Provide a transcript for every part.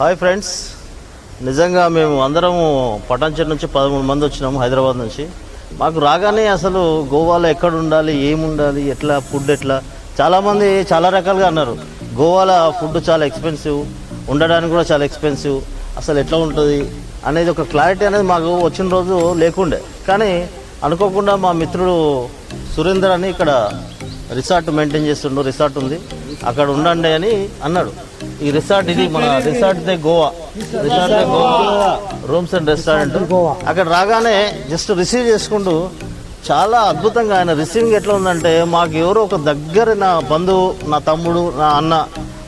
Hi friends, నిజంగా మేము అందరము పటాన్చెరు నుంచి 13 మంది వచ్చినాము హైదరాబాద్ నుంచి. మాకు రాగానే అసలు గోవాలో ఎక్కడ ఉండాలి, ఏముండాలి, ఎట్లా ఫుడ్ ఎట్లా, చాలామంది చాలా రకాలుగా అన్నారు. గోవాలో ఫుడ్ చాలా ఎక్స్పెన్సివ్, ఉండడానికి కూడా చాలా ఎక్స్పెన్సివ్, అసలు ఎట్లా ఉంటుంది అనేది ఒక క్లారిటీ అనేది మాకు వచ్చిన రోజు లేకుండే. కానీ అనుకోకుండా మా మిత్రుడు సురేందర్ అని ఇక్కడ రిసార్ట్ మెయింటైన్ చేస్తుండు, రిసార్ట్ ఉంది అక్కడ ఉండండి అని అన్నాడు. ఈ రిసార్ట్ ఇది మన resort they Goa, resort they Goa rooms and restaurant. అక్కడ రాగానే జస్ట్ రిసీవ్ చేసుకుంటూ చాలా అద్భుతంగా ఆయన రిసీవింగ్ ఎట్లా ఉందంటే, మాకు ఎవరో ఒక దగ్గర నా బంధువు, నా తమ్ముడు, నా అన్న,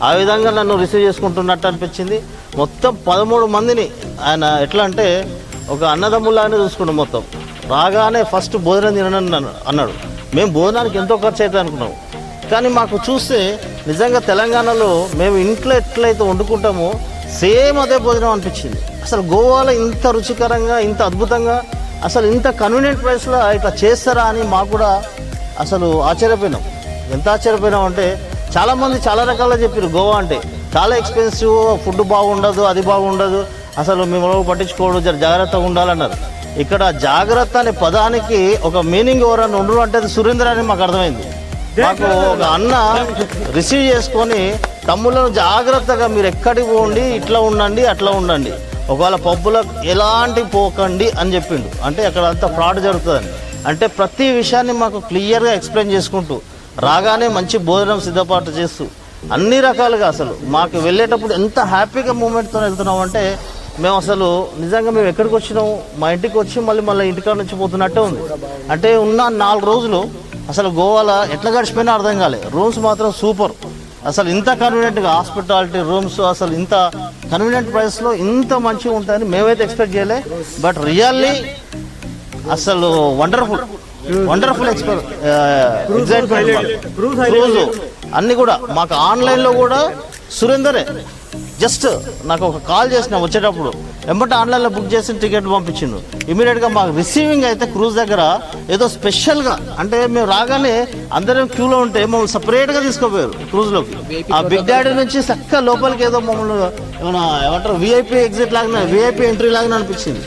ఆ విధంగా నన్ను రిసీవ్ చేసుకుంటున్నట్టు అనిపించింది. మొత్తం 13 మందిని ఆయన ఎట్లా అంటే ఒక అన్నదమ్ములానే చూసుకుంటాం. మొత్తం రాగానే ఫస్ట్ భోజనం తినని అన్నాడు. మేము భోజనానికి ఎంతో ఖర్చు అవుతుంది అనుకున్నాం, కానీ మాకు చూస్తే నిజంగా తెలంగాణలో మేము ఇంట్లో ఎట్లయితే వండుకుంటామో సేమ్ అదే భోజనం అనిపించింది. అసలు గోవాలో ఇంత రుచికరంగా, ఇంత అద్భుతంగా, అసలు ఇంత కన్వీనియంట్ ప్రైస్లో ఇట్లా చేస్తారా అని మాకు కూడా అసలు ఆశ్చర్యపోయినాం. ఎంత ఆశ్చర్యపోయినాం అంటే చాలామంది చాలా రకాలుగా చెప్పారు, గోవా అంటే చాలా ఎక్స్పెన్సివ్, ఫుడ్ బాగుండదు, అది బాగుండదు, అసలు మేము పట్టించుకోవడం జాగ్రత్తగా ఉండాలన్నారు. ఇక్కడ జాగ్రత్త అనే పదానికి ఒక మీనింగ్ ఎవరన్నా ఉండరు అంటే అది సురేంద్ర అని మాకు అర్థమైంది. మాకు ఒక అన్న రిసీవ్ చేసుకొని తమ్ముళ్ళను జాగ్రత్తగా మీరు ఎక్కడికి పోండి, ఇట్లా ఉండండి, అట్లా ఉండండి, ఒకవేళ పబ్బులకు ఎలాంటి పోకండి అని చెప్పిండు. అంటే అక్కడ అంతా ఫ్రాడ్ జరుగుతుందని, అంటే ప్రతి విషయాన్ని మాకు క్లియర్గా ఎక్స్ప్లెయిన్ చేసుకుంటూ రాగానే మంచి భోజనం సిద్ధపాటు చేస్తూ అన్ని రకాలుగా అసలు మాకు వెళ్ళేటప్పుడు ఎంత హ్యాపీగా మూమెంట్తో వెళ్తున్నాం అంటే మేము అసలు నిజంగా మేము ఎక్కడికి వచ్చినాము, మా ఇంటికి వచ్చి మళ్ళీ ఇంటికాడ నుంచి పోతున్నట్టే ఉంది. అంటే ఉన్న 4 రోజులు అసలు గోవాలో ఎట్లా గడిచిపోయినా అర్థం కాలే. రూమ్స్ మాత్రం సూపర్, అసలు ఇంత కన్వీనియంట్గా హాస్పిటాలిటీ రూమ్స్, అసలు ఇంత కన్వీనియంట్ ప్రైస్లో ఇంత మంచిగా ఉంటాయని మేమైతే ఎక్స్పెక్ట్ చేయలే. బట్ రియల్లీ అసలు వండర్ఫుల్ ఎక్స్పీరియన్స్. క్రూజ్ అన్నీ కూడా మాకు ఆన్లైన్లో కూడా సురేందరే జస్ట్ నాకు ఒక కాల్ చేసిన వచ్చేటప్పుడు వెంబటి ఆన్లైన్లో బుక్ చేసి టికెట్ పంపించిండు. ఇమీడియట్గా మాకు రిసీవింగ్ అయితే క్రూజ్ దగ్గర ఏదో స్పెషల్గా, అంటే మేము రాగానే అందరం క్యూలో ఉంటే మమ్మల్ని సపరేట్గా తీసుకోపోయారు క్రూజ్లోకి. ఆ బిగ్ డాడీ నుంచి చక్క లోపలికి ఏదో మమ్మల్ని ఏమంటారు విఐపీ ఎగ్జిట్ లాగానే, విఐపీ ఎంట్రీ లాగానే అనిపించింది.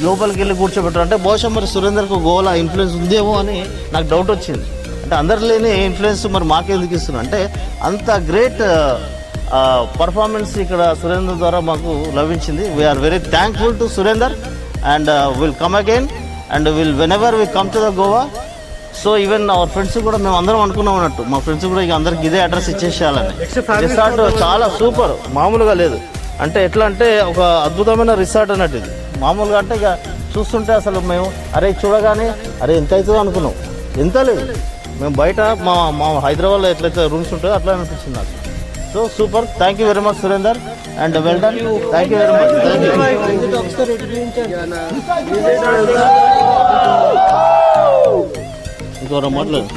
లోపలికి వెళ్ళి కూర్చోబెట్టారు. అంటే బహుశా మరి సురేందర్కు గోవాలో ఇన్ఫ్లుయెన్స్ ఉందేమో అని నాకు డౌట్ వచ్చింది. అంటే అందరు లేని ఇన్ఫ్లుయెన్స్ మరి మాకెందుకు ఇస్తున్నారు అంటే అంత గ్రేట్ పర్ఫార్మెన్స్ ఇక్కడ సురేందర్ ద్వారా మాకు లభించింది. We are very thankful to Surender and will come again and whenever we come to the Goa. So even our friends కూడా మేము అందరం అనుకున్నాం అన్నట్టు, మా ఫ్రెండ్స్ కూడా ఇక అందరికి ఇదే అడ్రస్ ఇచ్చేసేయాలని. రిసార్ట్ చాలా సూపర్, మామూలుగా లేదు. అంటే ఎట్లా అంటే ఒక అద్భుతమైన రిసార్ట్ అన్నట్టు ఇది. మామూలుగా అంటే ఇక చూస్తుంటే అసలు మేము అరే చూడగానే అరే ఎంత అవుతుందో అనుకున్నాం, ఎంత లేదు. మేము బయట మా హైదరాబాద్లో ఎట్లయితే రూమ్స్ ఉంటాయో అట్లా అనిపించింది నాకు. So super, thank you very much Surender and well done. Thank you very much. ఇంకో మాట్లాడు.